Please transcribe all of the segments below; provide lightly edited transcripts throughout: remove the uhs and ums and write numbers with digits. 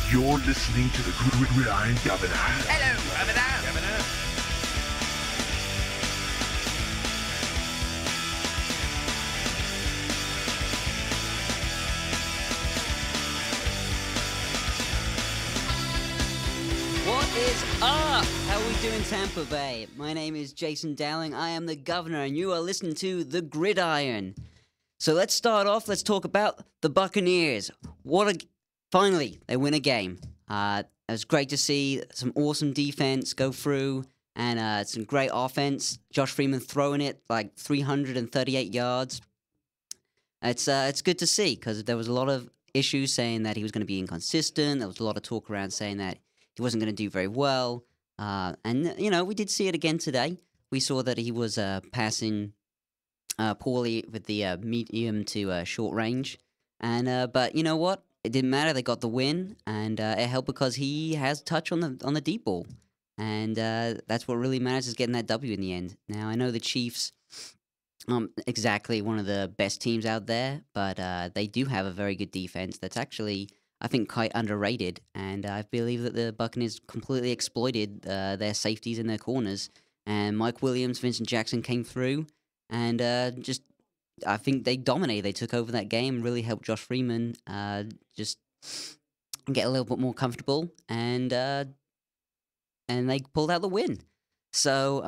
You're listening to the Gridiron Guvnor. Hello, Guvnor. What is up? How are we doing, Tampa Bay? My name is Jason Dowling. I am the Governor, and you are listening to The Gridiron. So let's start off. Let's talk about the Buccaneers. Finally, they win a game. It was great to see some awesome defense go through and some great offense. Josh Freeman throwing it like 338 yards. It's good to see because there was a lot of issues saying that he was going to be inconsistent. There was a lot of talk around saying that he wasn't going to do very well. And, we did see it again today. We saw that he was passing poorly with the medium to short range. But you know what? It didn't matter. They got the win, and it helped because he has touch on the deep ball. And that's what really matters, is getting that W in the end. Now, I know the Chiefs aren't exactly one of the best teams out there, but they do have a very good defense that's actually, I think, quite underrated, and I believe that the Buccaneers completely exploited their safeties and their corners. And Mike Williams, Vincent Jackson came through, and I think they dominated. They took over that game, really helped Josh Freeman just get a little bit more comfortable, and they pulled out the win. So,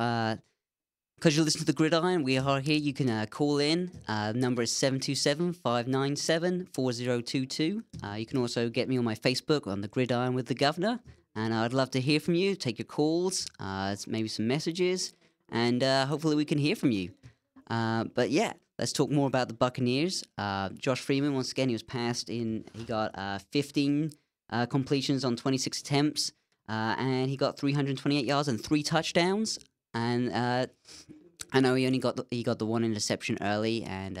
because you listen to The Gridiron, we are here. You can call in. Number is 727-597-4022. You can also get me on my Facebook on The Gridiron with the Governor. And I'd love to hear from you. Take your calls, maybe some messages, and hopefully we can hear from you. But yeah, let's talk more about the Buccaneers. Josh Freeman, once again, he got 15 completions on 26 attempts, and he got 328 yards and 3 touchdowns. And I know he got the one interception early, and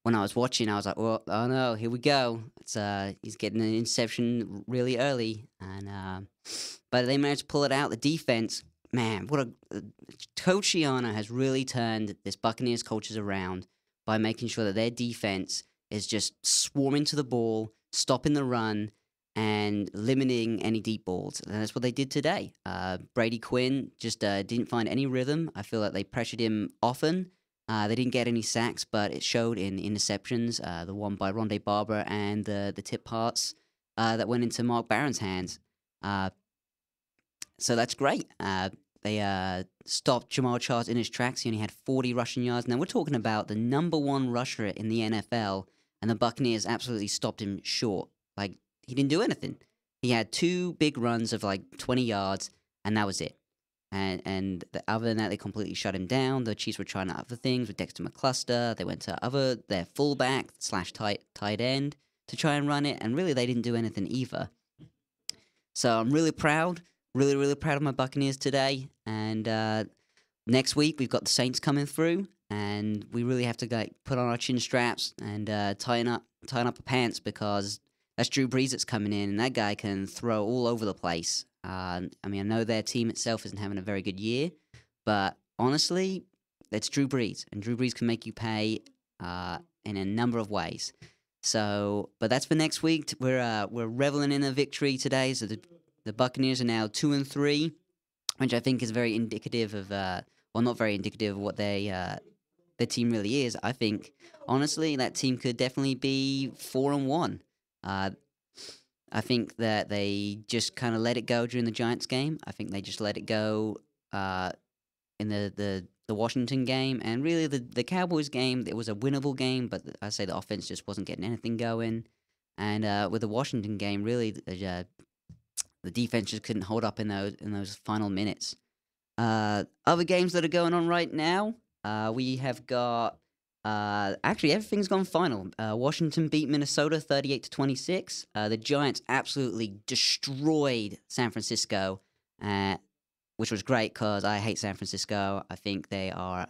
when I was watching, I was like, "Oh no, here we go!" He's getting an interception really early, and but they managed to pull it out. The defense, man, Coach Shiana has really turned this Buccaneers coaches around by making sure that their defense is just swarming to the ball, stopping the run, and limiting any deep balls. And that's what they did today. Brady Quinn just didn't find any rhythm. I feel like they pressured him often. They didn't get any sacks, but it showed in interceptions, the one by Rondé Barber and the tip pass that went into Mark Barron's hands. So that's great. They stopped Jamal Charles in his tracks. He only had 40 rushing yards. Now, we're talking about the number one rusher in the NFL, and the Buccaneers absolutely stopped him short. Like, he didn't do anything. He had 2 big runs of like 20 yards, and that was it. And other than that, they completely shut him down. The Chiefs were trying other things with Dexter McCluster. They went to their fullback / tight end to try and run it, and really they didn't do anything either. So I'm really proud, really proud of my Buccaneers today. And next week we've got the Saints coming through, and we really have to put on our chin straps and tighten up our pants, because that's Drew Brees that's coming in, and that guy can throw all over the place. I know their team itself isn't having a very good year, but honestly, it's Drew Brees, and Drew Brees can make you pay in a number of ways. So, but that's for next week. We're reveling in a victory today. So the Buccaneers are now 2-3, which I think is very indicative of not very indicative of what their team really is. I think honestly that team could definitely be 4-1. I think that they just kind of let it go during the Giants game. I think they just let it go in the Washington game. And really, the Cowboys game, it was a winnable game, but I say the offense just wasn't getting anything going. And with the Washington game, really, the defense just couldn't hold up in those final minutes. Other games that are going on right now, we have got... actually, everything's gone final. Washington beat Minnesota 38-26. The Giants absolutely destroyed San Francisco, which was great because I hate San Francisco. I think they are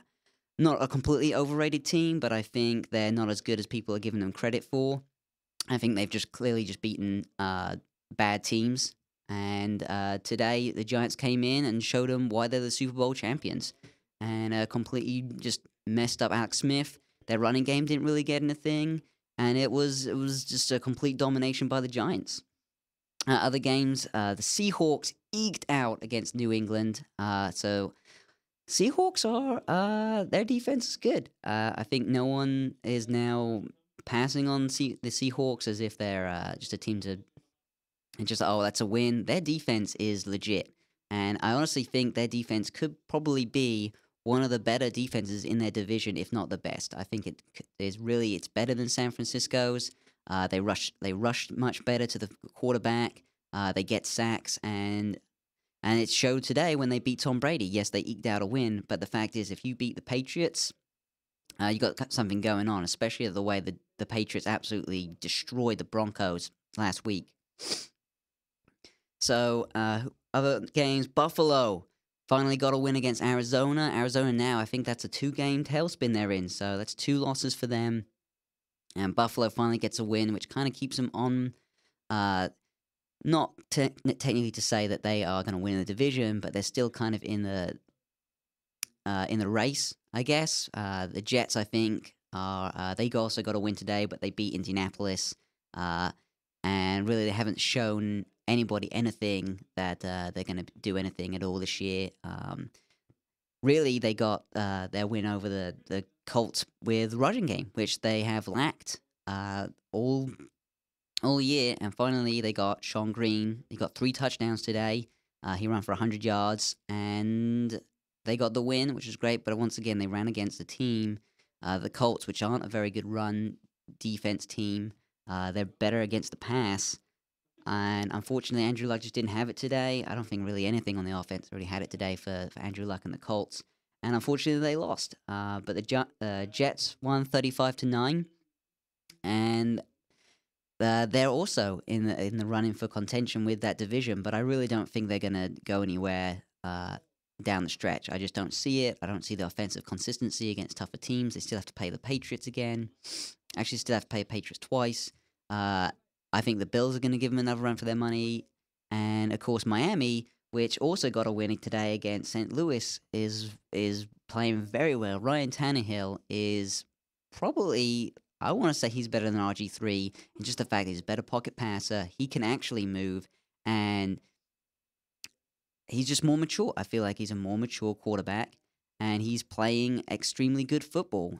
not a completely overrated team, but I think they're not as good as people are giving them credit for. I think they've just clearly beaten bad teams. And today, the Giants came in and showed them why they're the Super Bowl champions, and completely just messed up Alex Smith. Their running game didn't really get anything, and it was just a complete domination by the Giants. Other games, the Seahawks eked out against New England. So Seahawks are their defense is good. I think no one is now passing on the Seahawks as if they're just a team to and just that's a win. Their defense is legit, and I honestly think their defense could probably be one of the better defenses in their division, if not the best. I think it's better than San Francisco's. They rush much better to the quarterback. They get sacks and it showed today when they beat Tom Brady. Yes, they eked out a win, but the fact is, if you beat the Patriots, you got something going on, especially the way the Patriots absolutely destroyed the Broncos last week. So, other games, Buffalo finally got a win against Arizona. Arizona now, I think that's a 2-game tailspin they're in, so that's 2 losses for them. And Buffalo finally gets a win, which kind of keeps them on. Not technically to say that they are going to win the division, but they're still kind of in the race, I guess. The Jets, I think, are they also got a win today, but they beat Indianapolis, and really they haven't shown anybody anything that they're going to do anything at all this year. Really, they got their win over the Colts with rushing game, which they have lacked all year, and finally they got Sean Green. He got 3 touchdowns today. He ran for 100 yards, and they got the win, which is great. But once again, they ran against the team, the Colts, which aren't a very good run defense team. They're better against the pass, and unfortunately, Andrew Luck just didn't have it today. I don't think really anything on the offense really had it today for Andrew Luck and the Colts. And unfortunately, they lost. But the Jets won 35-9, and they're also in the running for contention with that division, but I really don't think they're going to go anywhere down the stretch. I just don't see it. I don't see the offensive consistency against tougher teams. They still have to play the Patriots again. Actually, still have to play the Patriots twice. I think the Bills are going to give them another run for their money. And, of course, Miami, which also got a win today against St. Louis, is playing very well. Ryan Tannehill is probably, I want to say he's better than RG3, and just the fact that he's a better pocket passer, he can actually move, and he's just more mature. I feel like he's a more mature quarterback, and he's playing extremely good football.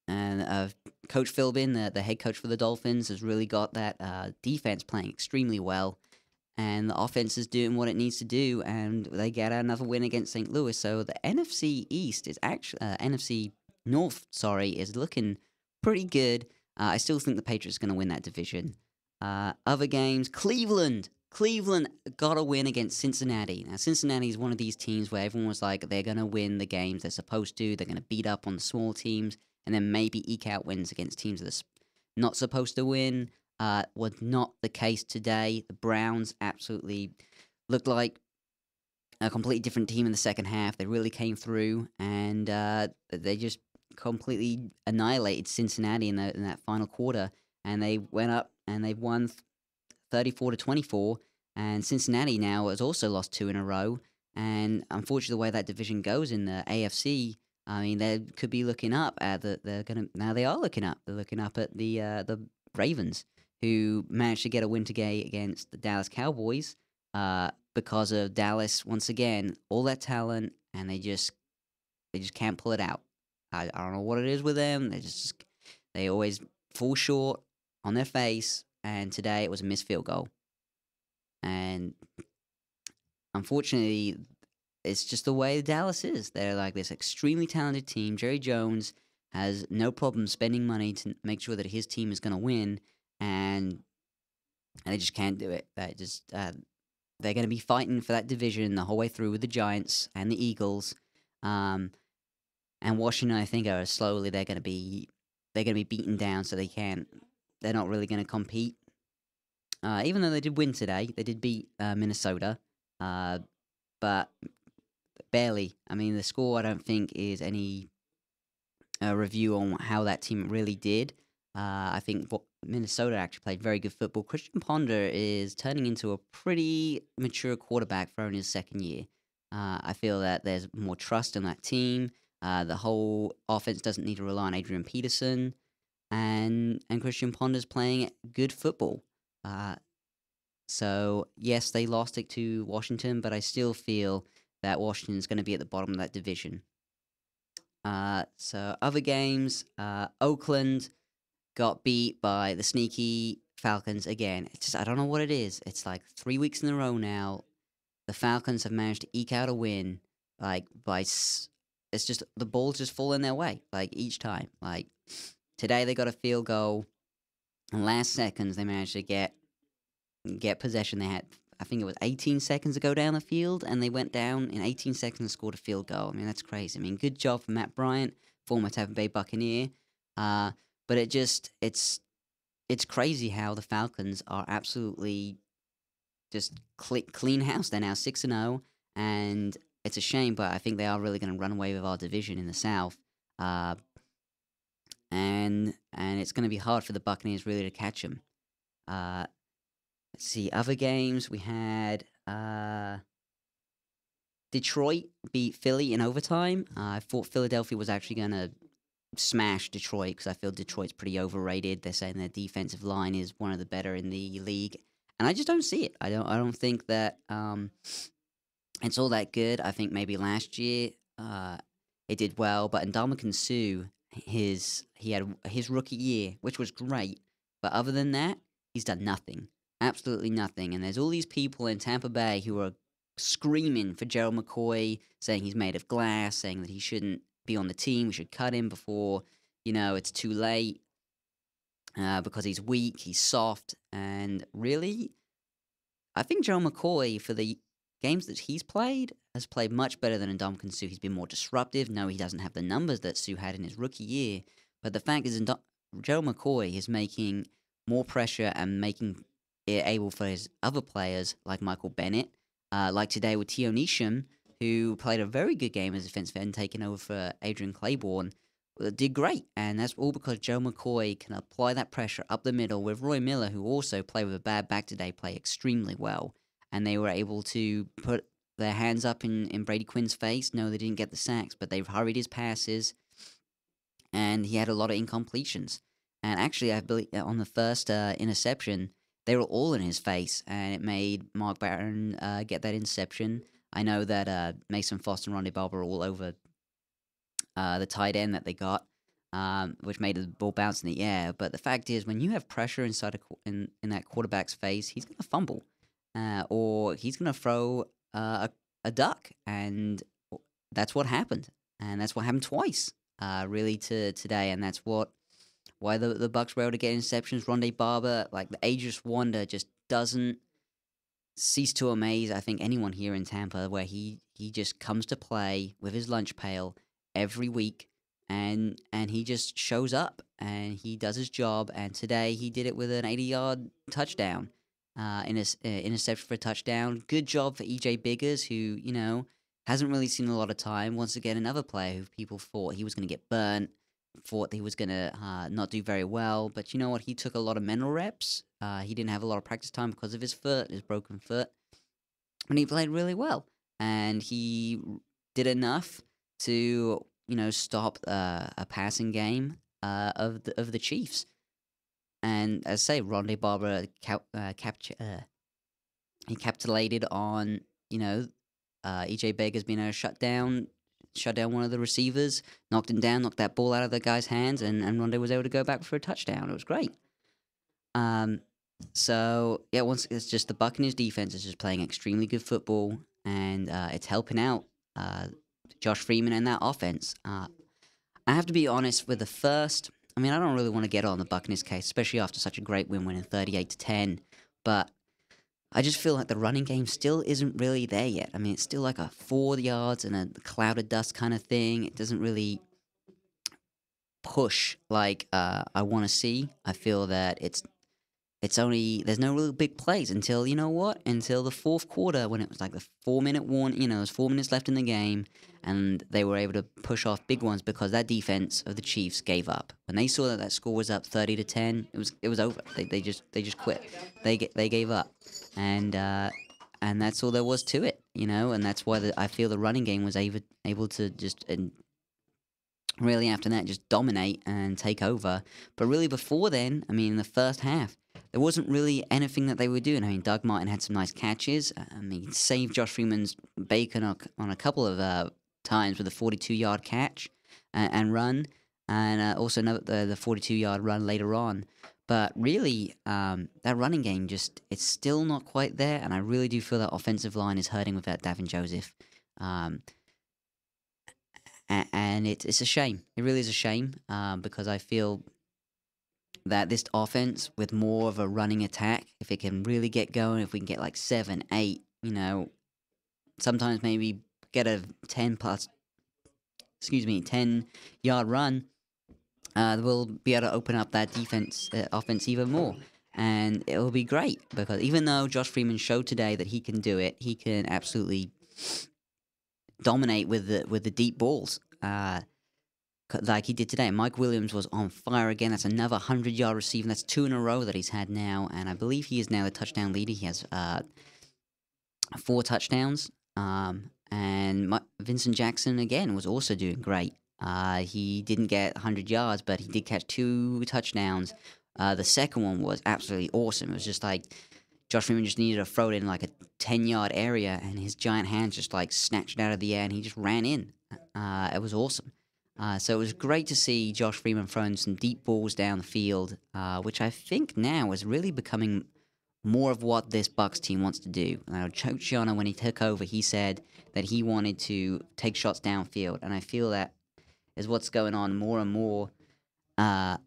And Coach Philbin, the head coach for the Dolphins, has really got that defense playing extremely well, and the offense is doing what it needs to do, and they get another win against St. Louis. So the NFC East is actually NFC North, is looking pretty good. I still think the Patriots are going to win that division. Other games, Cleveland got a win against Cincinnati. Now, Cincinnati is one of these teams where everyone was like, they're going to win the games they're supposed to. They're going to beat up on the small teams and then maybe eke out wins against teams that are not supposed to win. Was not the case today. The Browns absolutely looked like a completely different team in the second half. They really came through, and they just completely annihilated Cincinnati in that final quarter. And they went up and they've won 34-24. And Cincinnati now has also lost 2 in a row. And unfortunately, the way that division goes in the AFC, I mean, they could be looking up at they are looking up. They're looking up at the Ravens, who managed to get a win today against the Dallas Cowboys, because of Dallas once again, all that talent, and they just can't pull it out. I don't know what it is with them. They always fall short on their face, and today it was a missed field goal. And unfortunately, it's just the way Dallas is. They're like this extremely talented team. Jerry Jones has no problem spending money to make sure that his team is going to win, and they just can't do it. They're going to be fighting for that division the whole way through with the Giants and the Eagles. And Washington, I think, are slowly they're going to be beaten down, so they're not really going to compete. Even though they did win today, they did beat Minnesota, but barely. I mean, the score I don't think is any review on how that team really did. I think Minnesota actually played very good football. Christian Ponder is turning into a pretty mature quarterback for only his second year. I feel that there's more trust in that team. The whole offense doesn't need to rely on Adrian Peterson, and Christian Ponder's playing good football. So yes, they lost it to Washington, but I still feel that Washington's going to be at the bottom of that division. So other games, Oakland got beat by the sneaky Falcons again. It's just I don't know what it is. It's like 3 weeks in a row now. The Falcons have managed to eke out a win. Like it's just the balls just fall in their way. Like each time. Like today they got a field goal, and last seconds they managed to get possession. They had I think it was 18 seconds to go down the field, and they went down in 18 seconds and scored a field goal. I mean that's crazy. I mean good job for Matt Bryant, former Tampa Bay Buccaneer. Uh, but it's crazy how the Falcons are absolutely just clean house. They're now 6-0, and it's a shame, but I think they are really going to run away with our division in the South. Uh, and it's going to be hard for the Buccaneers really to catch them. Let's see other games we had. Detroit beat Philly in overtime. I thought Philadelphia was actually going to smash Detroit because I feel Detroit's pretty overrated. They're saying their defensive line is one of the better in the league, and I just don't see it. I don't think that it's all that good. I think maybe last year it did well, but Ndamukong Suh, he had his rookie year, which was great, but other than that, he's done nothing, absolutely nothing. And there's all these people in Tampa Bay who are screaming for Gerald McCoy, saying he's made of glass, saying that he shouldn't be on the team. We should cut him before it's too late because he's weak, he's soft, and really, I think Joe McCoy for the games that he's played has played much better than Ndamukong Suh. He's been more disruptive. No, he doesn't have the numbers that Suh had in his rookie year, but the fact is, Joe McCoy is making more pressure and making it able for his other players like Michael Bennett, like today with Tio Neesham, who played a very good game as a defensive end, taking over for Adrian Claiborne, did great. And that's all because Joe McCoy can apply that pressure up the middle with Roy Miller, who also played with a bad back today, play extremely well. And they were able to put their hands up in Brady Quinn's face. No, they didn't get the sacks, but they've hurried his passes. And he had a lot of incompletions. And actually, I believe on the first interception, they were all in his face, and it made Mark Barron get that interception. I know that Mason Foster and Rondé Barber are all over the tight end that they got, which made the ball bounce in the air. But the fact is, when you have pressure inside in that quarterback's face, he's going to fumble, or he's going to throw a duck, and that's what happened. And that's what happened twice, really, to today, and that's why the Bucks were able to get interceptions. Rondé Barber, like the ageless wonder, just doesn't cease to amaze, I think, anyone here in Tampa, where he just comes to play with his lunch pail every week, and he just shows up, and he does his job, and today he did it with an 80-yard touchdown, interception for a touchdown. Good job for E.J. Biggers, who, hasn't really seen a lot of time. Once again, another player who people thought he was going to get burnt, thought he was going to not do very well, but you know what? He took a lot of mental reps. He didn't have a lot of practice time because of his broken foot, and he played really well. And he did enough to, stop a passing game of the Chiefs. And as I say, Rondé Barber he capitulated on, E.J. Baker's being able to shut down one of the receivers, knocked him down, knocked that ball out of the guy's hands, and Rondé was able to go back for a touchdown. It was great. So yeah, once it's just the Buccaneers defense is just playing extremely good football, and it's helping out Josh Freeman and that offense. I have to be honest with the first. I mean, I don't really want to get on the Buccaneers case, especially after such a great win, winning 38-10. But I just feel like the running game still isn't really there yet. I mean, it's still like a 4 yards and a cloud of dust kind of thing. It doesn't really push like I want to see. I feel that it's only there's no real big plays until until the fourth quarter, when it was like the 4-minute warning. There's 4 minutes left in the game, and they were able to push off big ones because that defense of the Chiefs gave up. When they saw that score was up 30-10, it was over. They just quit. They gave up, and that's all there was to it. And that's why I feel the running game was able to just really after that just dominate and take over. But really before then, I mean, in the first half, there wasn't really anything that they were doing. I mean, Doug Martin had some nice catches. I mean, saved Josh Freeman's bacon on a couple of times with a 42-yard catch and run, and also the 42-yard run later on. But really, that running game it's still not quite there, and I really do feel that offensive line is hurting without Davin Joseph. Um, and it's a shame. It really is a shame because I feel that this offense with more of a running attack, if it can really get going, if we can get like 7, 8, sometimes maybe get a 10-yard run, we'll be able to open up that offense even more. And it will be great because even though Josh Freeman showed today that he can do it, he can absolutely dominate with the deep balls. Like he did today. Mike Williams was on fire again. That's another 100-yard receiving. That's 2 in a row that he's had now, and I believe he is now the touchdown leader. He has 4 touchdowns. And Vincent Jackson again was also doing great. He didn't get 100 yards, but he did catch 2 touchdowns. The second one was absolutely awesome. It was just like Josh Freeman just needed to throw it in like a 10-yard area, and his giant hands just like snatched it out of the air, and he just ran in. It was awesome. So it was great to see Josh Freeman throwing some deep balls down the field, which I think now is really becoming more of what this Bucs team wants to do. Now, Coach Gianna, when he took over, he said that he wanted to take shots downfield, and I feel that is what's going on more and more. And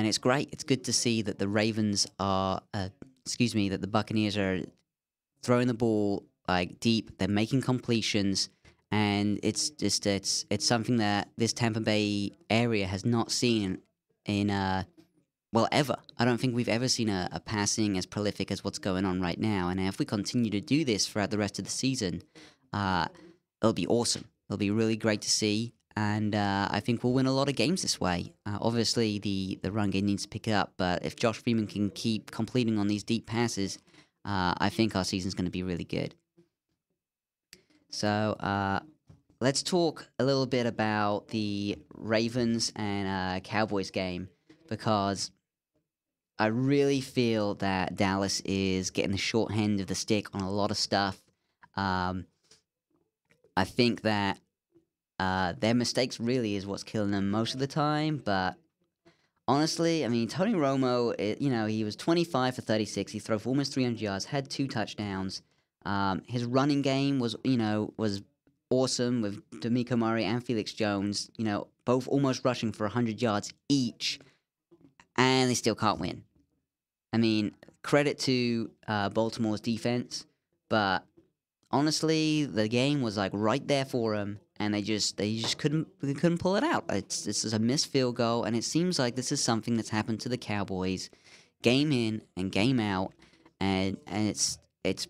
it's great. It's good to see that the Ravens are, that the Buccaneers are throwing the ball like deep. They're making completions. And it's something that this Tampa Bay area has not seen in ever. I don't think we've ever seen a passing as prolific as what's going on right now. And if we continue to do this throughout the rest of the season, it'll be awesome. It'll be really great to see. And I think we'll win a lot of games this way. Obviously, the run game needs to pick it up. But if Josh Freeman can keep completing on these deep passes, I think our season's going to be really good. So let's talk a little bit about the Ravens and Cowboys game, because I really feel that Dallas is getting the short end of the stick on a lot of stuff. I think that their mistakes really is what's killing them most of the time, but honestly, I mean, Tony Romo, he was 25 for 36. He threw for almost 300 yards, had 2 touchdowns. His running game was awesome with D'Amico Murray and Felix Jones, both almost rushing for 100 yards each, and they still can't win. I mean, credit to Baltimore's defense, but honestly, the game was like right there for them, and they just couldn't pull it out. This is a missed field goal, and it seems like this is something that's happened to the Cowboys, game in and game out, and it's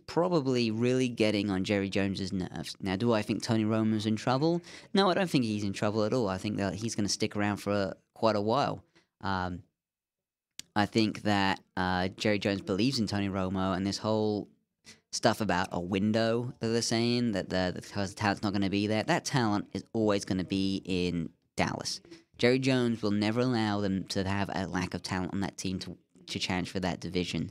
probably really getting on Jerry Jones's nerves. Now, do I think Tony Romo's in trouble? No, I don't think he's in trouble at all. I think that he's going to stick around for quite a while. I think that Jerry Jones believes in Tony Romo, and this whole stuff about a window that they're saying that the talent's not going to be there. That talent is always going to be in Dallas. Jerry Jones will never allow them to have a lack of talent on that team to challenge for that division.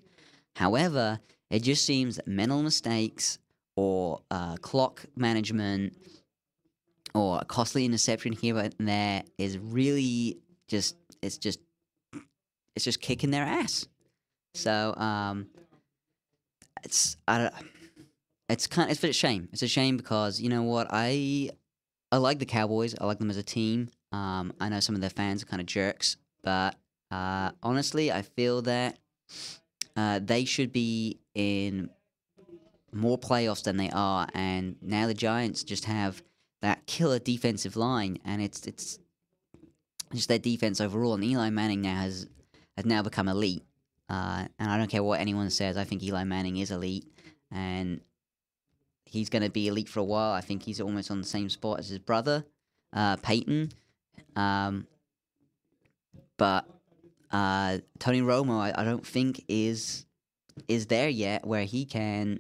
However, it just seems that mental mistakes or clock management or a costly interception here and there is really just kicking their ass. So it's a shame. It's a shame because you know what, I like the Cowboys. I like them as a team. I know some of their fans are kind of jerks, but honestly, I feel that they should be in more playoffs than they are, and now the Giants just have that killer defensive line, and it's just their defense overall. And Eli Manning now has now become elite, and I don't care what anyone says. I think Eli Manning is elite, and he's going to be elite for a while. I think he's almost on the same spot as his brother, Peyton. But Tony Romo, I don't think is there yet where he can.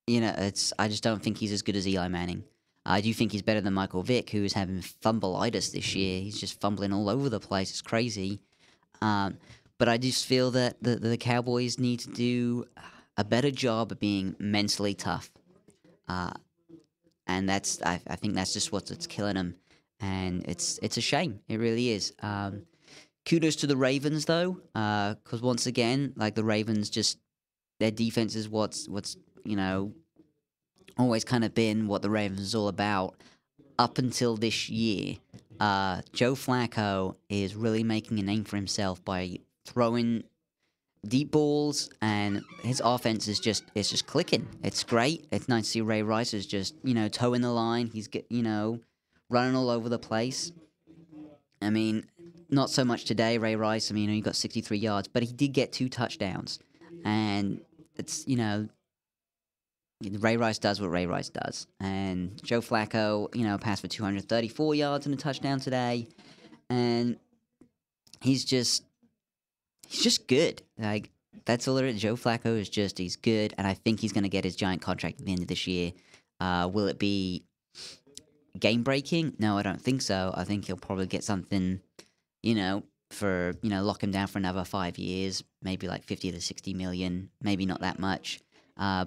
I just don't think he's as good as Eli Manning. I do think he's better than Michael Vick, who is having fumbleitis this year. He's just fumbling all over the place. It's crazy. But I just feel that the Cowboys need to do a better job of being mentally tough. And I think that's just what's killing them. And it's a shame. It really is. Kudos to the Ravens, though, because once again, like the Ravens just, their defense is what's always kind of been what the Ravens is all about up until this year. Joe Flacco is really making a name for himself by throwing deep balls, and his offense is just clicking. It's great. It's nice to see Ray Rice is just toeing the line. He's running all over the place. I mean, not so much today, Ray Rice. I mean, he got 63 yards, but he did get 2 touchdowns, and it's Ray Rice does what Ray Rice does. And Joe Flacco, passed for 234 yards and a touchdown today. And he's just good. Like, that's all it is. Joe Flacco he's good. And I think he's going to get his giant contract at the end of this year. Will it be game breaking? No, I don't think so. I think he'll probably get something, for, lock him down for another 5 years, maybe like 50 to 60 million, maybe not that much.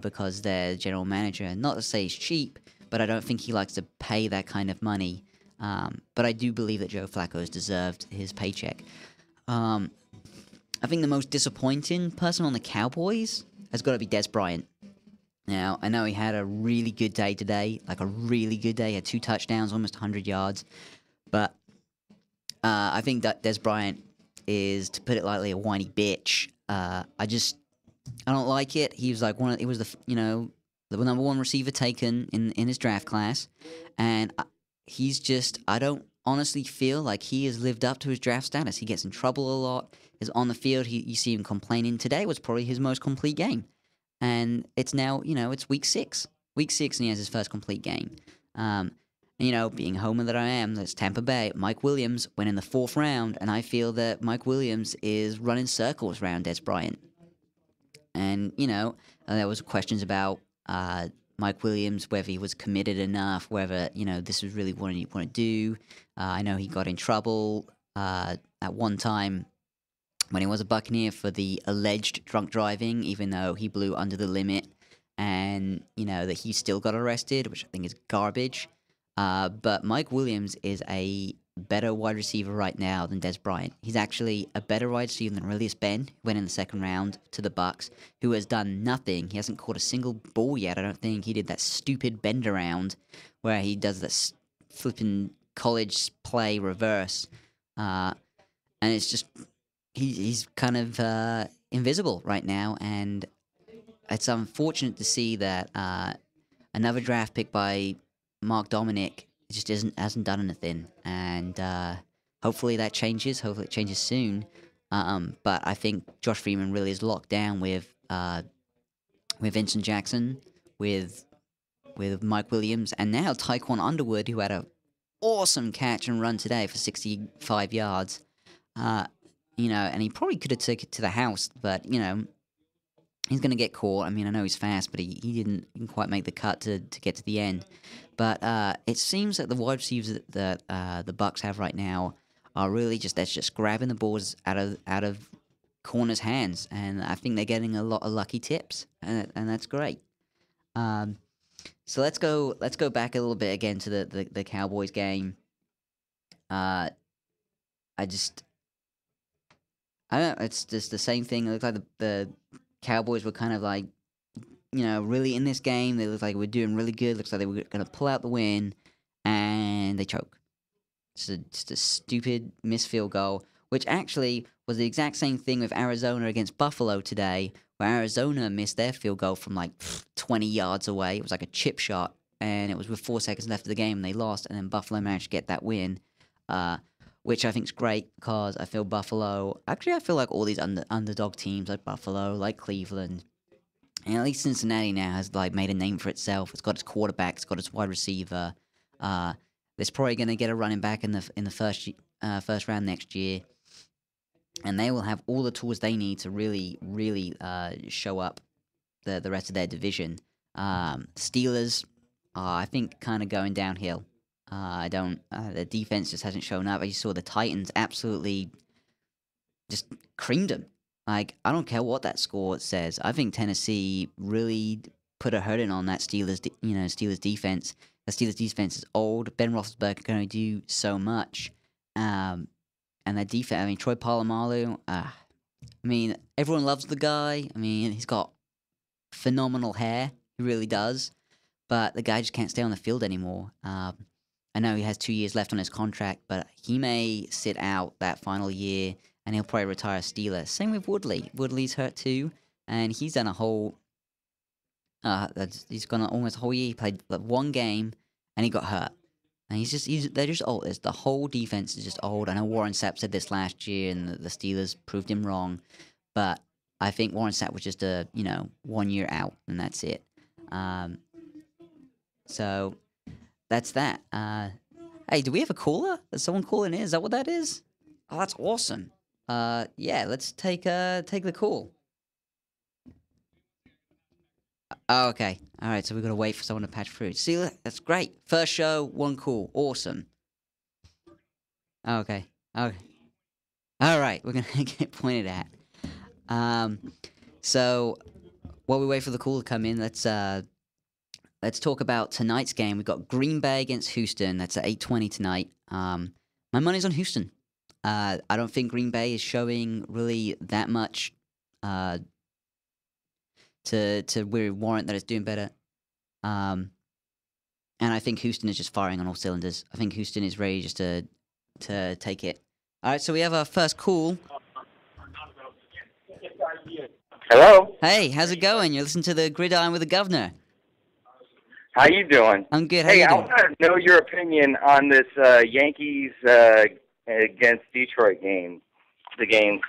Because their general manager, not to say he's cheap, but I don't think he likes to pay that kind of money. But I do believe that Joe Flacco has deserved his paycheck. I think the most disappointing person on the Cowboys has got to be Dez Bryant. Now, I know he had a really good day today, like a really good day. He had 2 touchdowns, almost 100 yards. But I think that Dez Bryant is, to put it lightly, a whiny bitch. I don't like it. He was like he was the number 1 receiver taken in his draft class, and I don't honestly feel like he has lived up to his draft status. He gets in trouble a lot. Is on the field. You see him complaining. Today was probably his most complete game, and it's now it's week 6, and he has his first complete game. Being a homer that I am, that's Tampa Bay. Mike Williams went in the 4th round, and I feel that Mike Williams is running circles around Dez Bryant. And, there was questions about Mike Williams, whether he was committed enough, whether, this was really what he wanted to do. I know he got in trouble at one time when he was a Buccaneer for the alleged drunk driving, even though he blew under the limit. And, that he still got arrested, which I think is garbage. But Mike Williams is a better wide receiver right now than Dez Bryant. He's actually a better wide receiver than Aurelius Ben, who went in the 2nd round to the Bucks, who has done nothing. He hasn't caught a single ball yet, I don't think. He did that stupid bend around where he does this flipping college play reverse. And it's just, he's kind of invisible right now, and it's unfortunate to see that another draft pick by Mark Dominic just hasn't done anything, and hopefully that changes. Hopefully it changes soon. But I think Josh Freeman really is locked down with Vincent Jackson, with Mike Williams, and now Tyquan Underwood, who had an awesome catch and run today for 65 yards. And he probably could have took it to the house, but he's going to get caught. I mean, I know he's fast, but he didn't quite make the cut to get to the end. But it seems that the wide receivers that the Bucks have right now are really just grabbing the balls out of corners' hands, and I think they're getting a lot of lucky tips, and that's great. So let's go back a little bit again to the Cowboys game. I don't know. It's just the same thing. It looked like the Cowboys were kind of like, really in this game. They looked like we're doing really good. Looks like they were going to pull out the win, and they choke. Just a stupid missed field goal, which actually was the exact same thing with Arizona against Buffalo today, where Arizona missed their field goal from like 20 yards away. It was like a chip shot, and it was with 4 seconds left of the game, and they lost, and then Buffalo managed to get that win, which I think is great because I feel like all these underdog teams like Buffalo, like Cleveland, and at least Cincinnati now has like made a name for itself. It's got its quarterback, it's got its wide receiver. It's probably going to get a running back in the first round next year, and they will have all the tools they need to really show up the rest of their division. Steelers, I think kind of going downhill. I don't. The defense just hasn't shown up. I just saw the Titans absolutely just creamed them. Like, I don't care what that score says. I think Tennessee really put a hurting on that Steelers defense. The Steelers defense is old. Ben Roethlisberger can only do so much. And that defense, I mean, Troy Polamalu, I mean, everyone loves the guy. I mean, he's got phenomenal hair. He really does. But the guy just can't stay on the field anymore. I know he has 2 years left on his contract, but he may sit out that final year, and he'll probably retire a Steeler. Same with Woodley. Woodley's hurt too, and he's done a whole. He's gone almost a whole year. He played one game, and he got hurt. And they're just old. The whole defense is just old. I know Warren Sapp said this last year, and the Steelers proved him wrong. But I think Warren Sapp was just 1 year out, and that's it. So that's that. Hey, do we have a caller? Is someone calling in? Is that what that is? Oh, that's awesome. Yeah, let's take the call. Oh, okay. All right, so we've got to wait for someone to patch through. See, that's great. First show, one call. Awesome. Okay. All right, we're going to get pointed at. So while we wait for the call to come in, let's talk about tonight's game. We've got Green Bay against Houston. That's at 8:20 tonight. My money's on Houston. I don't think Green Bay is showing really that much to warrant that it's doing better. And I think Houston is just firing on all cylinders. I think Houston is ready just to take it. All right, so we have our first call. Hello. Hey, how's it going? You're listening to the Gridiron with the Guvnor. How you doing? I'm good. How Hey, you I doing? want to know your opinion on this Yankees against Detroit game,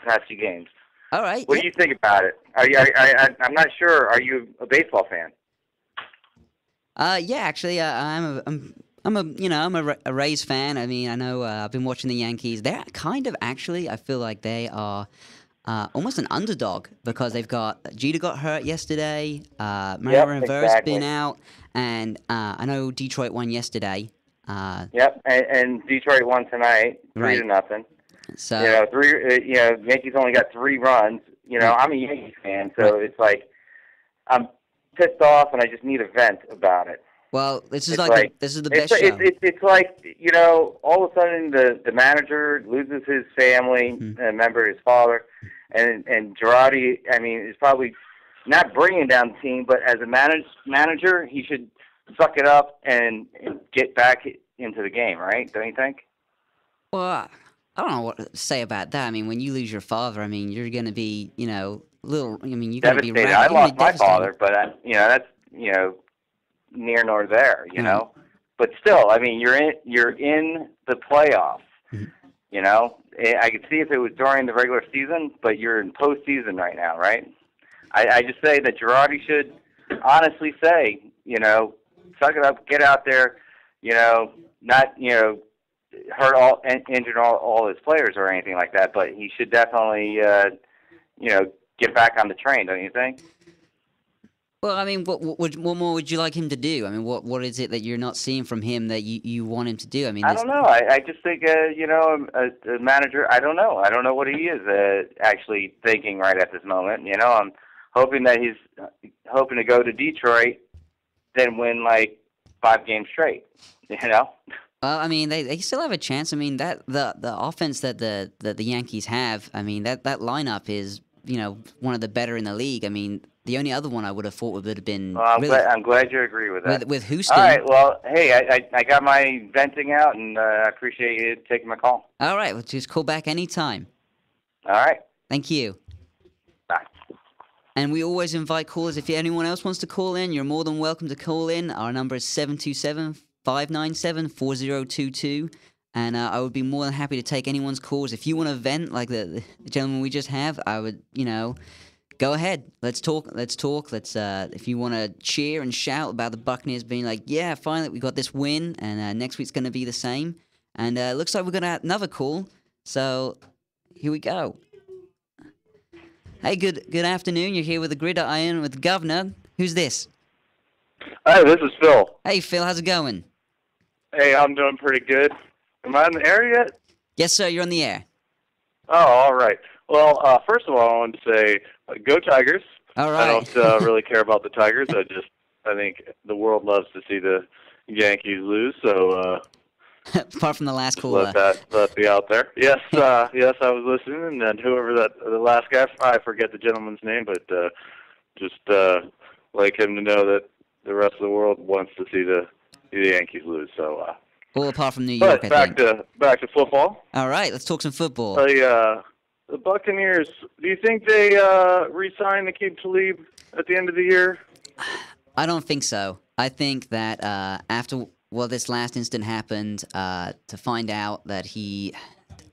past two games. All right. What do you think about it? I'm not sure. Are you a baseball fan? Yeah, actually, I'm a Rays fan. I mean, I know I've been watching the Yankees. They're kind of actually, I feel like they are almost an underdog because they've got Jeter got hurt yesterday. Mario Rivera's been out, and I know Detroit won yesterday. Yep, and Detroit won tonight, 3-0. So Yankees only got 3 runs. I'm a Yankees fan, so it's like I'm pissed off, and I just need a vent about it. Well, this is this is the it's best show. It's like, all of a sudden the manager loses his family, a member, his father, and Girardi, I mean, is probably not bringing down the team, but as a manager, he should suck it up and get back into the game, right? Don't you think? Well, I don't know what to say about that. I mean, when you lose your father, I mean, you're going to be, you're going to be devastated. I lost my father, but that's near nor there, know. But still, I mean, you're in the playoffs. I could see if it was during the regular season, but you're in postseason right now, right? I just say that Girardi should honestly say, suck it up, get out there, not injure all his players or anything like that, but he should definitely get back on the train, don't you think? Well, I mean, what more would you like him to do? I mean, what is it that you're not seeing from him that you want him to do? I mean, I don't know. I just think, a manager, I don't know. I don't know what he is actually thinking right at this moment. I'm hoping that he's hoping to go to Detroit, then win like 5 games straight, Well, I mean, they still have a chance. I mean, that the offense that the Yankees have, I mean, that lineup is, one of the better in the league. I mean, the only other one I would have thought would have been. Well, I'm glad you agree with that. With Houston. All right. Well, hey, I got my venting out, and I appreciate you taking my call. All right. Well, just call back anytime. All right. Thank you. Bye. And we always invite callers. If anyone else wants to call in, you're more than welcome to call in. Our number is 727-597-4022. And I would be more than happy to take anyone's calls. If you want to vent like the gentleman we just have, I would, go ahead. Let's talk. Let's if you want to cheer and shout about the Buccaneers being like, yeah, finally we got this win, and next week's going to be the same. And it looks like we're going to have another call. So here we go. Hey, good afternoon. You're here with the Gridiron with the Guvnor. Who's this? Hi, this is Phil. Hey, Phil, how's it going? Hey, I'm doing pretty good. Am I in the air yet? Yes, sir, you're on the air. Oh, all right. Well, first of all, I wanted to say, go Tigers. All I right. don't really care about the Tigers. I think the world loves to see the Yankees lose. So Apart from the last just caller. let be out there. Yes, yes, I was listening, and then whoever the last guy, I forget the gentleman's name, but just like him to know that the rest of the world wants to see the Yankees lose. So. All apart from New York, But I think. back to football. All right, let's talk some football. The Buccaneers. Do you think they re-sign Aqib Talib at the end of the year? I don't think so. I think that after this last incident happened, to find out that he,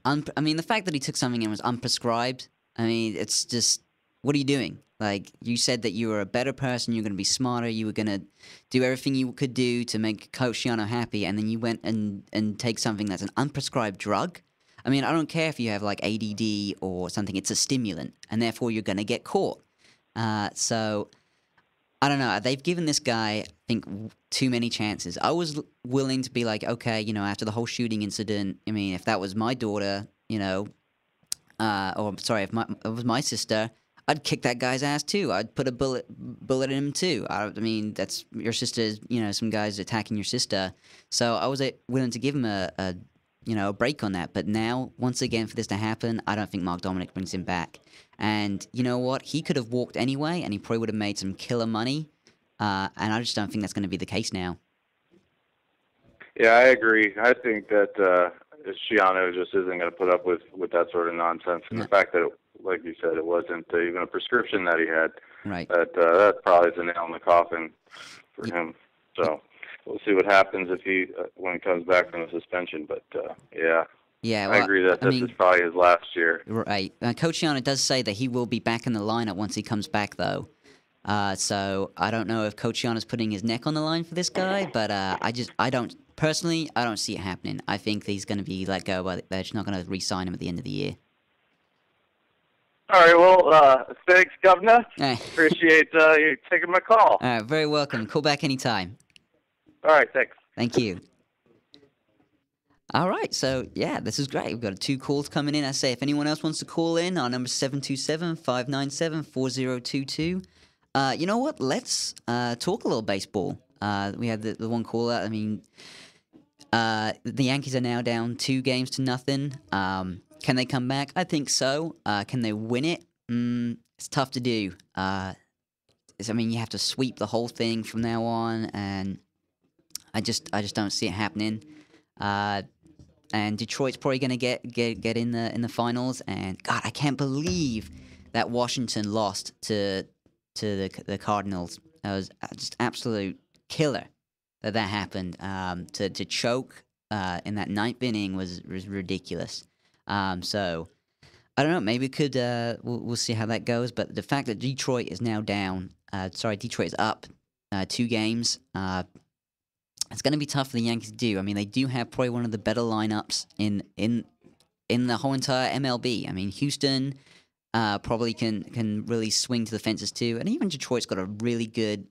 I mean, the fact that he took something and was unprescribed. I mean, it's just, what are you doing? Like, you said that you were a better person, you were going to be smarter, you were going to do everything you could do to make Coach Shiano happy, and then you went and take something that's an unprescribed drug. I mean, I don't care if you have, like, ADD or something. It's a stimulant, and therefore you're going to get caught. So, I don't know. They've given this guy, I think, too many chances. I was willing to be like, okay, after the whole shooting incident, I mean, if that was my daughter, or I'm sorry, if it was my sister, I'd kick that guy's ass too. I'd put a bullet in him too. I mean, that's your sister's. Some guys attacking your sister. So I was willing to give him a break on that. But now, once again, for this to happen, I don't think Mark Dominic brings him back. And you know what? He could have walked anyway, and he probably would have made some killer money. And I just don't think that's going to be the case now. Yeah, I agree. I think that Shiano just isn't going to put up with that sort of nonsense. And the fact that, like you said, it wasn't even a prescription that he had. Right. That probably is a nail in the coffin for him. So we'll see what happens when he comes back from the suspension. But yeah. Yeah, well, I agree that this is probably his last year. Right. Coach Shiano does say that he will be back in the lineup once he comes back, though. So I don't know if Coach Shiano's putting his neck on the line for this guy, but I don't see it happening. I think he's going to be let go, but they're just not going to re-sign him at the end of the year. All right, well, thanks, Guvnor. Right. Appreciate you taking my call. All right, very welcome. Call back anytime. All right, thanks. Thank you. All right, so yeah, this is great. We've got 2 calls coming in. I say if anyone else wants to call in, our number is 727-597-4022. You know what? Let's talk a little baseball. We had the one caller. I mean, the Yankees are now down 2-0. Can they come back? I think so. Can they win it? It's tough to do. I mean, you have to sweep the whole thing from now on, and I just don't see it happening. And Detroit's probably going to get in the finals. And God, I can't believe that Washington lost to the Cardinals. That was just absolute killer that happened. To choke in that 9th inning was ridiculous. So I don't know. Maybe it could. We'll see how that goes. But the fact that Detroit is now down. Detroit is up 2 games. It's going to be tough for the Yankees to do. I mean, they do have probably one of the better lineups in the whole entire MLB. I mean, Houston probably can really swing to the fences too, and even Detroit's got a really good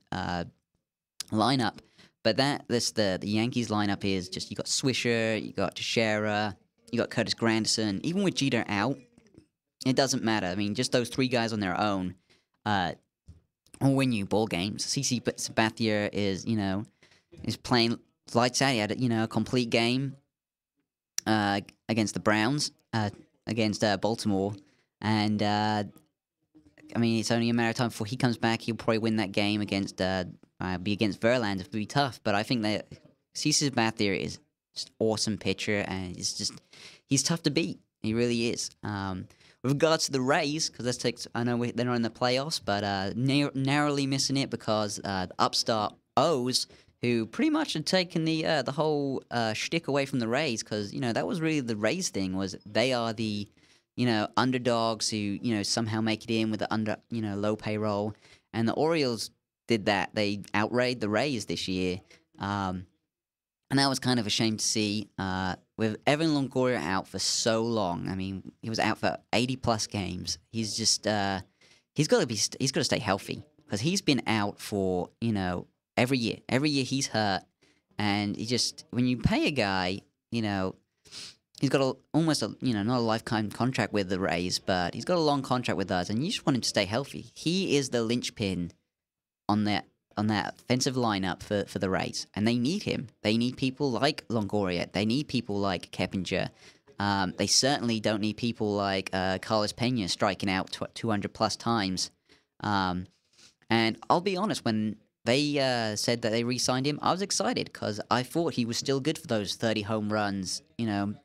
lineup. But the Yankees lineup is just, you got Swisher, you got Teixeira, you got Curtis Granderson. Even with Jeter out, it doesn't matter. I mean, just those 3 guys on their own will win you ball games. CC Sabathia is playing lights out. He had a complete game against the Browns, against Baltimore, and I mean, it's only a matter of time before he comes back. He'll probably win that game against be against Verlander. It'll be tough, but I think that CC Sabathia is just awesome pitcher, and he's tough to beat. He really is. With regards to the Rays, because I know they're not in the playoffs, but narrowly missing it because the upstart O's, who pretty much had taken the whole shtick away from the Rays, because that was really the Rays thing, was they are the underdogs who somehow make it in with the low payroll, and the Orioles did that. They outrated the Rays this year, and that was kind of a shame to see. With Evan Longoria out for so long, I mean, he was out for 80+ games. He's just he's got to stay healthy, because he's been out for every year he's hurt, and he just when you pay a guy, he's got almost a not a lifetime contract with the Rays, but he's got a long contract with us, and you just want him to stay healthy. He is the linchpin on that offensive lineup for the Rays, and they need him. They need people like Longoria. They need people like Keppinger. They certainly don't need people like Carlos Pena striking out 200 plus times. And I'll be honest, when they said that they re-signed him, I was excited because I thought he was still good for those 30 home runs, and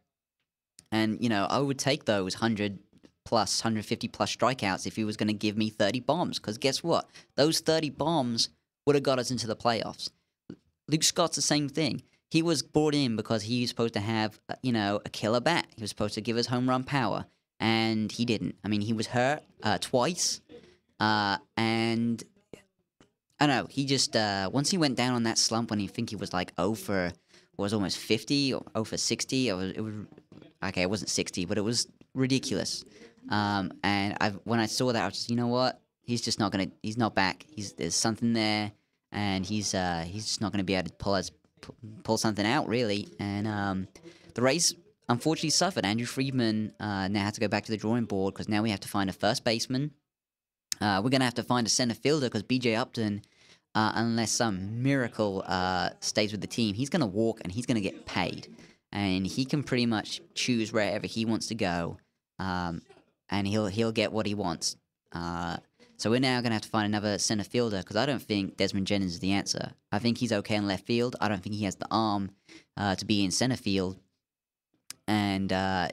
I would take those 100 plus, 150 plus strikeouts if he was going to give me 30 bombs. Because guess what? Those 30 bombs would have got us into the playoffs. Luke Scott's the same thing. He was brought in because he was supposed to have, a killer bat. He was supposed to give us home run power, and he didn't. I mean, he was hurt twice, and I don't know. He just once he went down on that slump when he was like 0 for was almost 50 or 0 for 60. It was okay. It wasn't 60, but it was ridiculous. And when I saw that, I was just, you know what? He's just not gonna. He's not back. There's something there, and he's just not gonna be able to pull something out really. And the Rays unfortunately suffered. Andrew Friedman now has to go back to the drawing board because now we have to find a first baseman. We're gonna have to find a center fielder because B.J. Upton, unless some miracle stays with the team, he's gonna walk and he's gonna get paid, and he can pretty much choose wherever he wants to go, and he'll get what he wants. So we're now going to have to find another center fielder because I don't think Desmond Jennings is the answer. I think he's okay in left field. I don't think he has the arm to be in center field, and I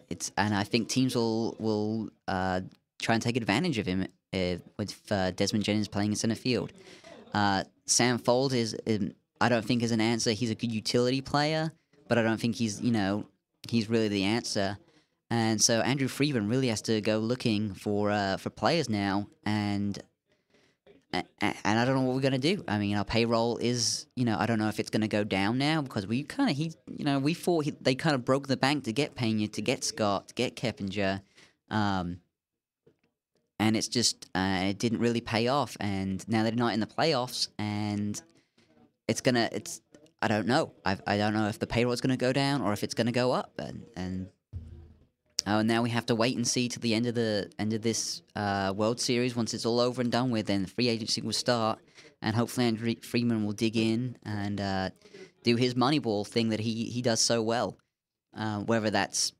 think teams will try and take advantage of him with Desmond Jennings playing in center field. Sam Fold I don't think is an answer. He's a good utility player, but I don't think he's really the answer. And so Andrew Friedman really has to go looking for players now, and I don't know what we're gonna do. I mean, our payroll is, I don't know if it's gonna go down now because we thought they kind of broke the bank to get Pena, to get Scott, to get Keppinger, and it's just it didn't really pay off. And now they're not in the playoffs, and I don't know. I don't know if the payroll is gonna go down or if it's gonna go up, and now we have to wait and see till the end of this World Series. Once it's all over and done with, then free agency will start, and hopefully Andrew Friedman will dig in and do his Moneyball thing that he does so well. Whether that's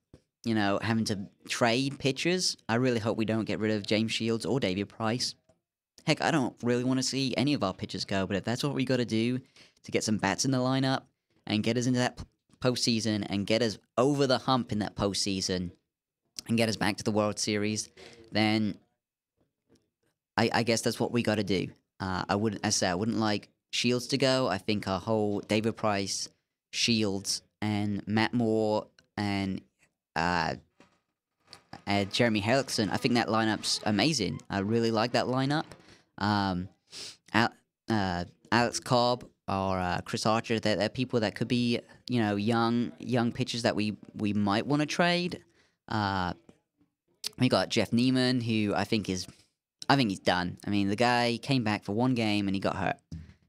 having to trade pitchers, I really hope we don't get rid of James Shields or David Price. Heck, I don't really want to see any of our pitchers go, but if that's what we got to do to get some bats in the lineup and get us into that postseason and get us over the hump in that postseason and get us back to the World Series, then I guess that's what we got to do. I wouldn't like Shields to go. I think our whole David Price, Shields, and Matt Moore and Jeremy Hellickson, I think that lineup's amazing. I really like that lineup. Alex Cobb or Chris Archer, they're people that could be young pitchers that we might want to trade. We got Jeff Neiman, who I think he's done. I mean, the guy came back for one game and he got hurt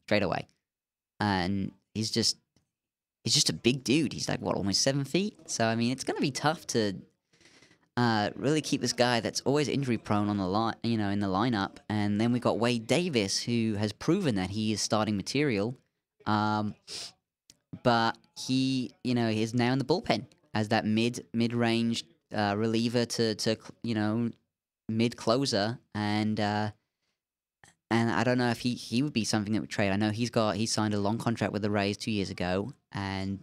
straight away, and he's just a big dude. He's like almost 7 feet. So I mean, it's gonna be tough to really keep this guy that's always injury prone on the line, in the lineup. And then we got Wade Davis, who has proven that he is starting material, but he is now in the bullpen as that mid-range reliever to mid closer, and I don't know if he would be something that would trade. I know he signed a long contract with the Rays 2 years ago, and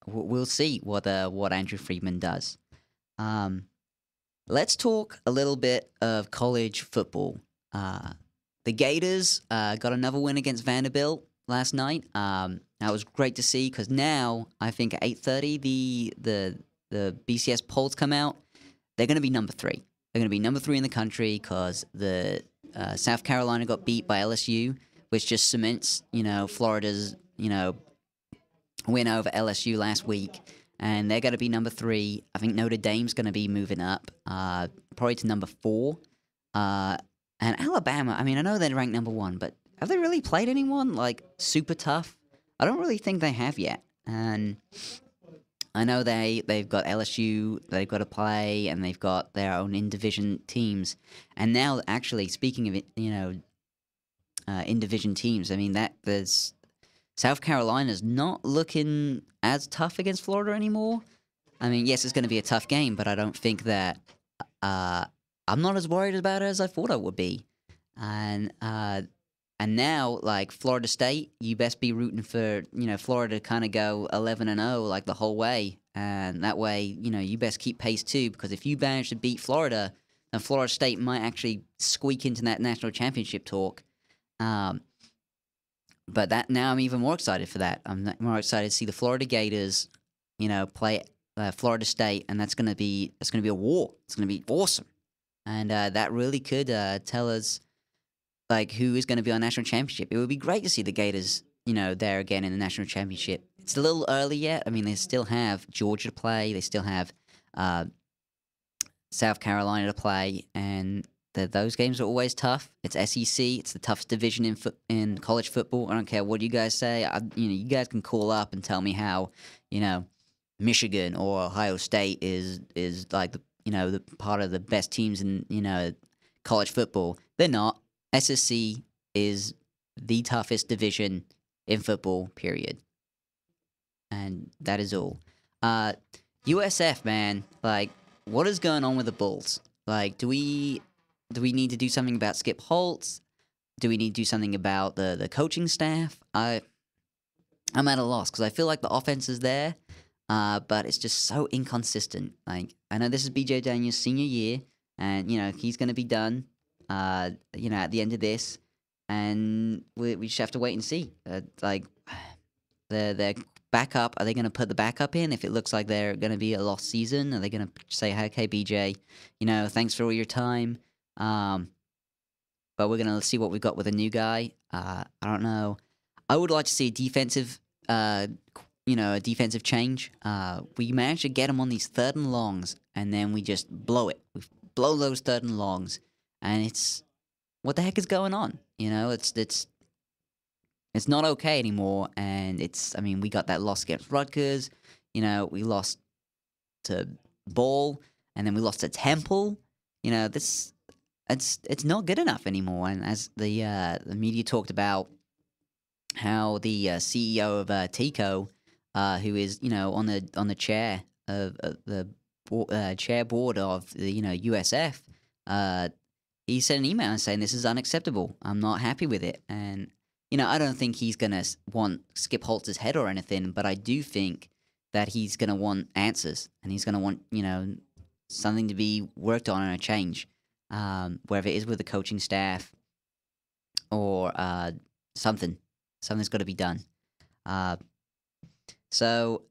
we'll see what Andrew Friedman does. Let's talk a little bit of college football. The Gators got another win against Vanderbilt last night. That was great to see because now I think at 8:30 the BCS polls come out. They're going to be number 3. They're going to be number 3 in the country because the South Carolina got beat by LSU, which just cements Florida's win over LSU last week. And they're going to be number 3. I think Notre Dame's going to be moving up, probably to number 4. And Alabama, I mean, I know they're ranked number 1, but have they really played anyone like super tough? I don't really think they have yet. And I know they've got LSU they've got to play, and they've got their own in division teams. And now, actually, speaking of it, in division teams, I mean that there's South Carolina's not looking as tough against Florida anymore. I mean, yes, it's going to be a tough game, but I don't think that I'm not as worried about it as I thought I would be. And now, like Florida State, you best be rooting for Florida to kind of go 11-0 like the whole way, and that way you best keep pace too, because if you manage to beat Florida, then Florida State might actually squeak into that national championship talk. But that now I'm even more excited for that. I'm more excited to see the Florida Gators, play Florida State, and that's gonna be a war. It's gonna be awesome, and that really could tell us like who is going to be on national championship. It would be great to see the Gators, there again in the national championship. It's a little early yet. I mean, they still have Georgia to play. They still have South Carolina to play, and those games are always tough. It's SEC. It's the toughest division in college football. I don't care what you guys say. You guys can call up and tell me how, Michigan or Ohio State is like the part of the best teams in college football. They're not. SSC is the toughest division in football, period. And that is all. USF, man, like, what is going on with the Bulls? Like, do we need to do something about Skip Holtz? Do we need to do something about the coaching staff? I'm at a loss, because I feel like the offense is there, but it's just so inconsistent. Like, I know this is BJ Daniels' senior year, and, he's going to be done. At the end of this, and we just have to wait and see. Like, their backup, are they going to put the backup in if it looks like they're going to be a lost season? Are they going to say, okay, BJ, thanks for all your time, but we're going to see what we've got with a new guy? I don't know. I would like to see a defensive change. We managed to get him on these 3rd and longs, and then we just blow it. We blow those 3rd and longs. And it's, what the heck is going on? It's not okay anymore. And we got that loss against Rutgers. We lost to Ball, and then we lost to Temple. It's not good enough anymore. And as the media talked about, how the CEO of Tico, who is on the chair of the chair board of the USF, he sent an email saying this is unacceptable. I'm not happy with it. And, I don't think he's going to want Skip Holtz's head or anything, but I do think that he's going to want answers, and he's going to want, something to be worked on and a change, whether it is with the coaching staff or something. Something's got to be done. So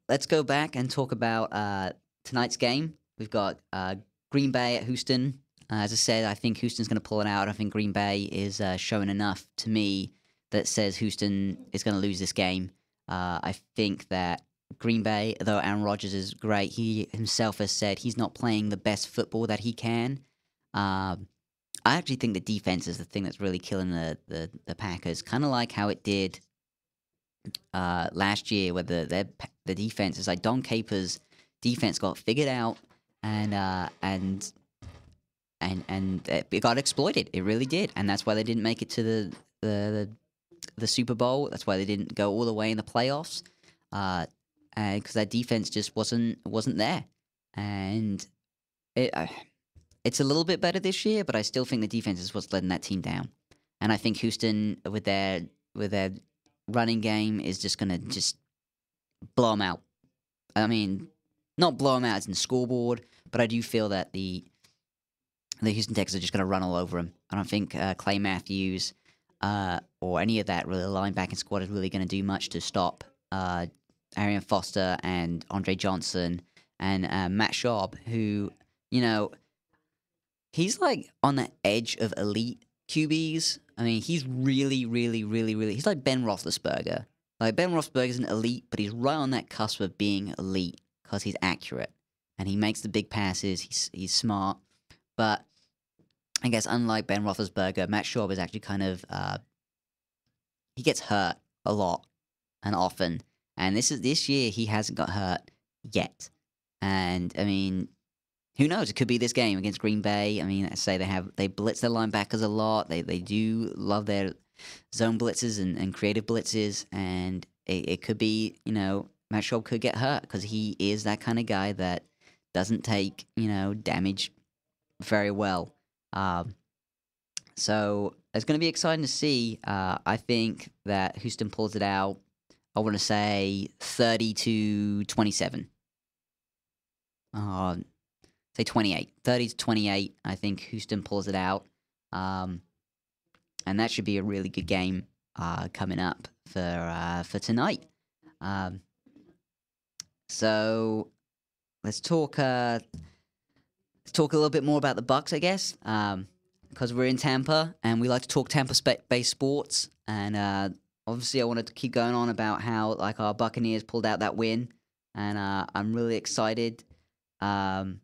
let's go back and talk about tonight's game. We've got Green Bay at Houston. As I said, I think Houston's going to pull it out. I think Green Bay is showing enough to me that says Houston is going to lose this game. I think that Green Bay, though Aaron Rodgers is great, he himself has said he's not playing the best football that he can. I actually think the defense is the thing that's really killing the Packers, kind of like how it did last year, where the defense is like Don Capers' defense got figured out, and it got exploited. It really did, and that's why they didn't make it to the Super Bowl. That's why they didn't go all the way in the playoffs, because that defense just wasn't there. And it's a little bit better this year, but I still think the defense is what's letting that team down. And I think Houston, with their running game, is just gonna just blow them out. I mean, not blow them out as in the scoreboard, but I do feel that the Houston Texans are just going to run all over him. I don't think Clay Matthews or any of that really linebacking squad is really going to do much to stop Arian Foster and Andre Johnson and Matt Schaub, who, he's like on the edge of elite QBs. I mean, he's really, really, really, really, he's like Ben Roethlisberger. Like, Ben Roethlisberger's an elite, but he's right on that cusp of being elite because he's accurate and he makes the big passes. He's smart. But I guess unlike Ben Roethlisberger, Matt Schaub is actually kind of he gets hurt a lot and often. And this year he hasn't got hurt yet. And I mean, who knows? It could be this game against Green Bay. I mean, I say they blitz their linebackers a lot. They do love their zone blitzes and creative blitzes. And it could be, Matt Schaub could get hurt because he is that kind of guy that doesn't take, damage very well. So it's going to be exciting to see. I think that Houston pulls it out. I want to say 30-27. Say 28. 30-28. I think Houston pulls it out. And that should be a really good game coming up for tonight. So let's talk a little bit more about the Bucs, I guess. Because we're in Tampa and we like to talk Tampa-based sports. And obviously, I wanted to keep going on about how our Buccaneers pulled out that win, and I'm really excited for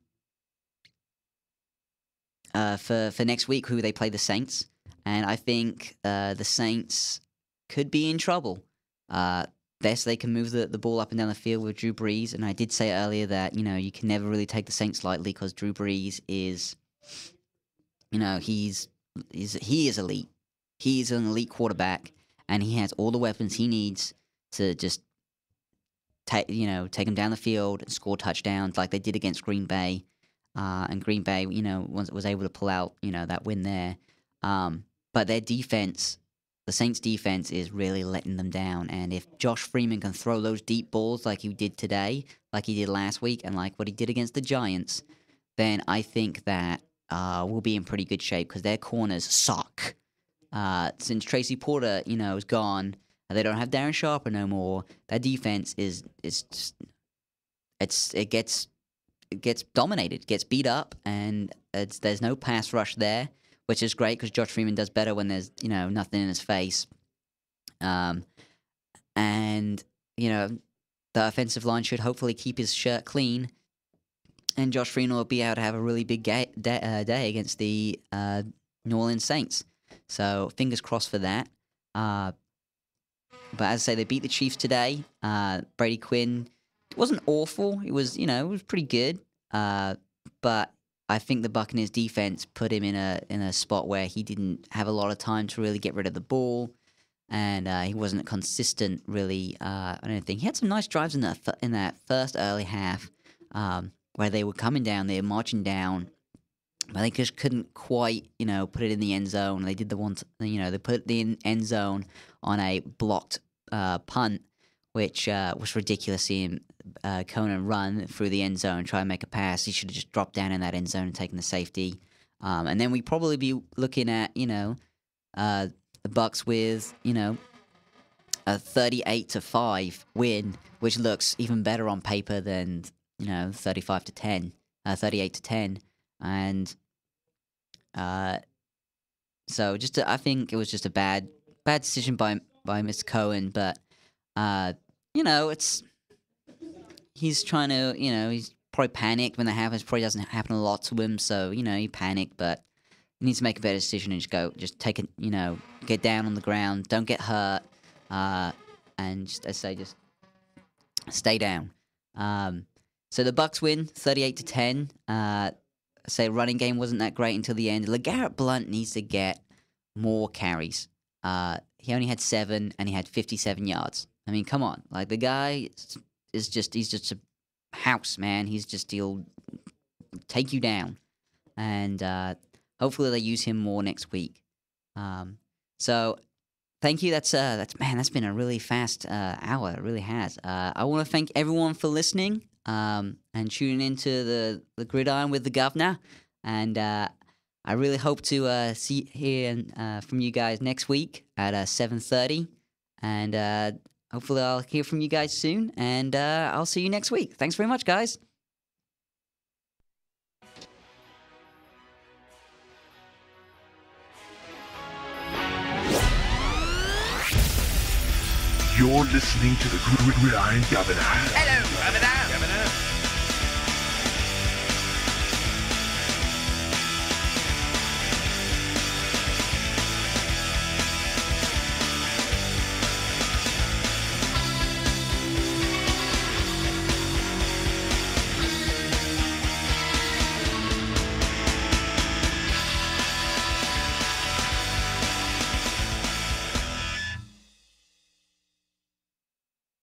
next week, who they play the Saints, and I think the Saints could be in trouble. Yes, they can move the ball up and down the field with Drew Brees, and I did say earlier that you can never really take the Saints lightly because Drew Brees is, he is elite. He's an elite quarterback. And he has all the weapons he needs to just take him down the field and score touchdowns like they did against Green Bay. And Green Bay, was able to pull out, that win there. But their defense, the Saints' defense, is really letting them down. And if Josh Freeman can throw those deep balls like he did today, like he did last week, and like what he did against the Giants, then I think that we'll be in pretty good shape because their corners suck. Since Tracy Porter, is gone, they don't have Darren Sharper no more. That defense it gets dominated, gets beat up, and there's no pass rush there, which is great because Josh Freeman does better when there's nothing in his face. And the offensive line should hopefully keep his shirt clean, and Josh Freeman will be able to have a really big day against the New Orleans Saints. So fingers crossed for that. But as I say, they beat the Chiefs today. Brady Quinn wasn't awful. It was, it was pretty good. But I think the Buccaneers defense put him in a spot where he didn't have a lot of time to really get rid of the ball, and he wasn't consistent really. I don't think he had some nice drives in that first early half where they were coming down, they were marching down. But they just couldn't quite, put it in the end zone. They did the one, they put the end zone on a blocked punt, which was ridiculous seeing Conan run through the end zone and try and make a pass. He should have just dropped down in that end zone and taken the safety. And then we'd probably be looking at, the Bucs with, a 38-5 win, which looks even better on paper than, 38-10. And so I think it was just a bad decision by Mr. Cohen, but he's trying to, he's probably panicked when that happens. Probably doesn't happen a lot to him, so he panicked, but he needs to make a better decision and just take it, get down on the ground, don't get hurt, and just stay down. So the Bucs win 38-10. Say running game wasn't that great until the end. LeGarrette Blount needs to get more carries. He only had 7 and he had 57 yards. I mean, come on. Like, the guy he's just a house, man. He'll take you down. And hopefully they use him more next week. So thank you. That's been a really fast hour. It really has. I want to thank everyone for listening. And tuning into the Gridiron with the Guvnor, and I really hope to hear from you guys next week at 7:30, and hopefully I'll hear from you guys soon, and I'll see you next week. Thanks very much, guys. You're listening to the Gridiron Governor. Hello, Governor.